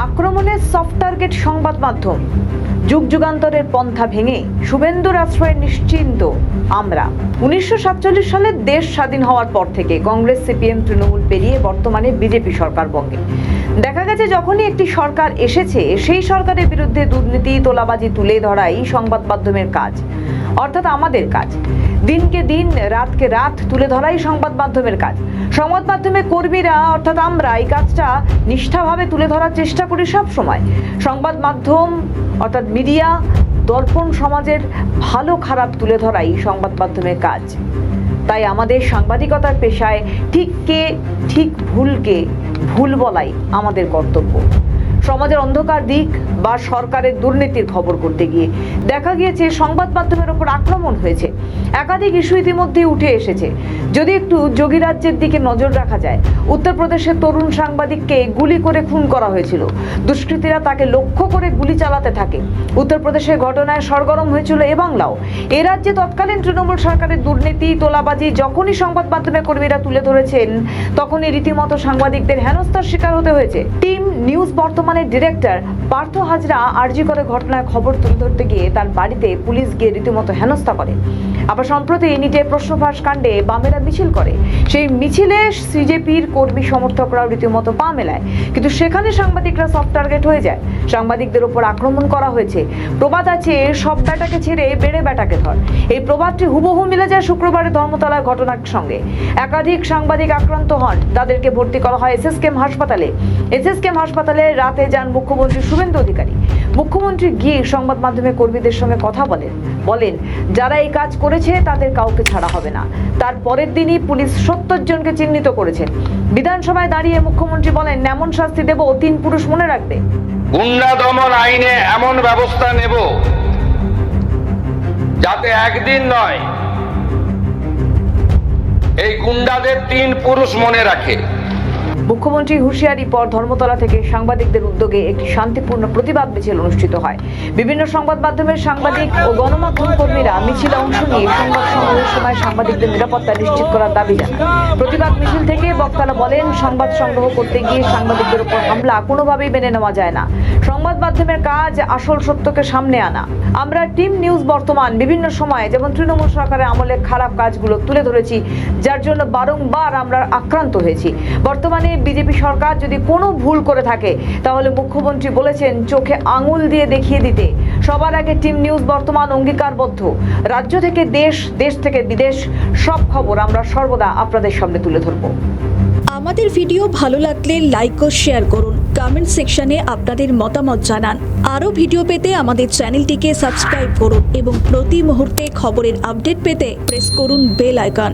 আক্রমণের soft target সংবাদ মাধ্যম। যুগ যুগান্তরের পন্থা ভেঙে শুভেন্দুর আশ্রয়ে নিশ্চিন্ত আমরা। 1947 সালে দেশ স্বাধীন হওয়ার পর থেকে কংগ্রেস, সিপিএম, তৃণমূল পেরিয়ে বর্তমানে বিজেপি সরকার বঙ্গে। দেখা গেছে যখনই একটি সরকার এসেছে সেই সরকারের বিরুদ্ধে দুর্নীতি, তোলাবাজি তুলে ধরাই সংবাদ মাধ্যমের কাজ, অর্থাৎ আমাদের কাজ। দিনকে দিন, রাতকে রাত তুলে ধরাই সংবাদ মাধ্যমের কাজ। সংবাদ মাধ্যমের কর্মীরা অর্থাৎ আমরা এই কাজটা নিষ্ঠাভাবে তুলে ধরার চেষ্টা করি সব সময়। সংবাদ মাধ্যম অর্থাৎ মিডিয়া, দর্পণ সমাজের ভালো খারাপ তুলে ধরাই সংবাদ মাধ্যমের কাজ। তাই আমাদের সাংবাদিকতার পেশায় ঠিককে ঠিক, ভুলকে ভুল বলাই আমাদের কর্তব্য। সমাজের অন্ধকার দিক বা সরকারের দুর্নীতির খবর করতে গিয়ে দেখা গিয়েছে সংবাদ মাধ্যমের ওপর আক্রমণ হয়েছে। একাধিক ইস্যু ইতিমধ্যে উঠে এসেছে। যদি একটু যোগীরাজ্যের দিকে নজর রাখা যায়, উত্তরপ্রদেশের তরুণ সাংবাদিককে গুলি করে খুন করা হয়েছিল। দুষ্কৃতীরা তাকে লক্ষ্য করে গুলি চালাতে থাকে। উত্তরপ্রদেশের ঘটনায় সরগরম হয়েছিল এ বাংলাও। এ রাজ্যে তৎকালীন তৃণমূল সরকারের দুর্নীতি, তোলাবাজি যখনই সংবাদ মাধ্যমের কর্মীরা তুলে ধরেছেন, তখনই রীতিমতো সাংবাদিকদের হেনস্থার শিকার হতে হয়েছে। টিম নিউজ বর্তমানের ডিরেক্টর পার্থ হাজরা আরজি করে ঘটনায় খবর তুলে ধরতে গিয়ে তার বাড়িতে পুলিশ গিয়ে রীতিমতো হেনস্থা করে। আবার সম্প্রতি নিটে প্রশ্নফাঁস কাণ্ডে বামেরা মিছিল করে। সেই মিছিলে সিজেপির কর্মী সমর্থকরাও রীতিমতো পা মেলায়, কিন্তু সেখানে সাংবাদিকরা সফট টার্গেট হয়ে যায়। সাংবাদিকদের উপর আক্রমণ করা হয়েছে। প্রবাদ আছে, সব ব্যাটাকে ছেড়ে বেড়ে ব্যাটাকে ধর। এই প্রবাদটি হুবহু মিলে যায় শুক্রবারে ধর্মতলার ঘটনার সঙ্গে। একাধিক সাংবাদিক আক্রান্ত হন, তাদেরকে ভর্তি করা হয় এসএসকেএম হাসপাতালে। এসএসকেএম হাসপাতালে রাতে যান মুখ্যমন্ত্রী শুভেন্দু অধিকারী। মুখ্যমন্ত্রী গিয়ে সংবাদ মাধ্যমের কর্মীদের সঙ্গে কথা বলেন যারা এই কাজ করেছে তাদের কাউকে ছাড়া হবে না। তার পরের দিনই পুলিশ 70 জনকে চিহ্নিত করেছেন। বিধানসভায় দাঁড়িয়ে মুখ্যমন্ত্রী বলেন, এমন শাস্তি দেব 3 পুরুষ মনে রাখবে। গুন্ডা দমন আইনে এমন ব্যবস্থা নেব যাতে একদিন নয়, এই গুন্ডাদের 3 পুরুষ মনে রাখে। মুখ্যমন্ত্রী হুঁশিয়ারি পর ধর্মতলা থেকে সাংবাদিকদের উদ্যোগে একটি শান্তিপূর্ণ প্রতিবাদ মিছিল অনুষ্ঠিত হয়। বিভিন্ন সংবাদ মাধ্যমের সাংবাদিক ও গণমাধ্যম কর্মীরা মিছিলে অংশ নিয়ে সংবাদ সংগ্রহের সময় সাংবাদিকদের নিরাপত্তা নিশ্চিত করার দাবি জানান। প্রতিবাদ মিছিল থেকে বক্তারা বলেন, সংবাদ সংগ্রহ করতে গিয়ে সাংবাদিকদের উপর হামলা কোনোভাবেই মেনে নেওয়া যায় না। সংবাদ মাধ্যমের কাজ আসল সত্যকে সামনে আনা। আমরা টিম নিউজ বর্তমান বিভিন্ন সময়ে যেমন তৃণমূল সরকারের আমলে খারাপ কাজগুলো তুলে ধরেছি, যার জন্য বারংবার আমরা আক্রান্ত হয়েছি। বর্তমানে বিজেপি সরকার যদি কোনো ভুল করে থাকে, তাহলে মুখ্যমন্ত্রী বলেছেন চোখে আঙুল দিয়ে দেখিয়ে দিতে। সবার আগে টিম নিউজ বর্তমান অঙ্গীকারবদ্ধ। রাজ্য থেকে দেশ, দেশ থেকে বিদেশ, সব খবর আমরা সর্বদা আপনাদের সামনে তুলে ধরব। আমাদের ভিডিও ভালো লাগলে লাইক ও শেয়ার করুন। কমেন্ট সেকশনে আপনাদের মতামত জানান। আরও ভিডিও পেতে আমাদের চ্যানেলটিকে সাবস্ক্রাইব করুন এবং প্রতি মুহূর্তে খবরের আপডেট পেতে প্রেস করুন বেল আইকন।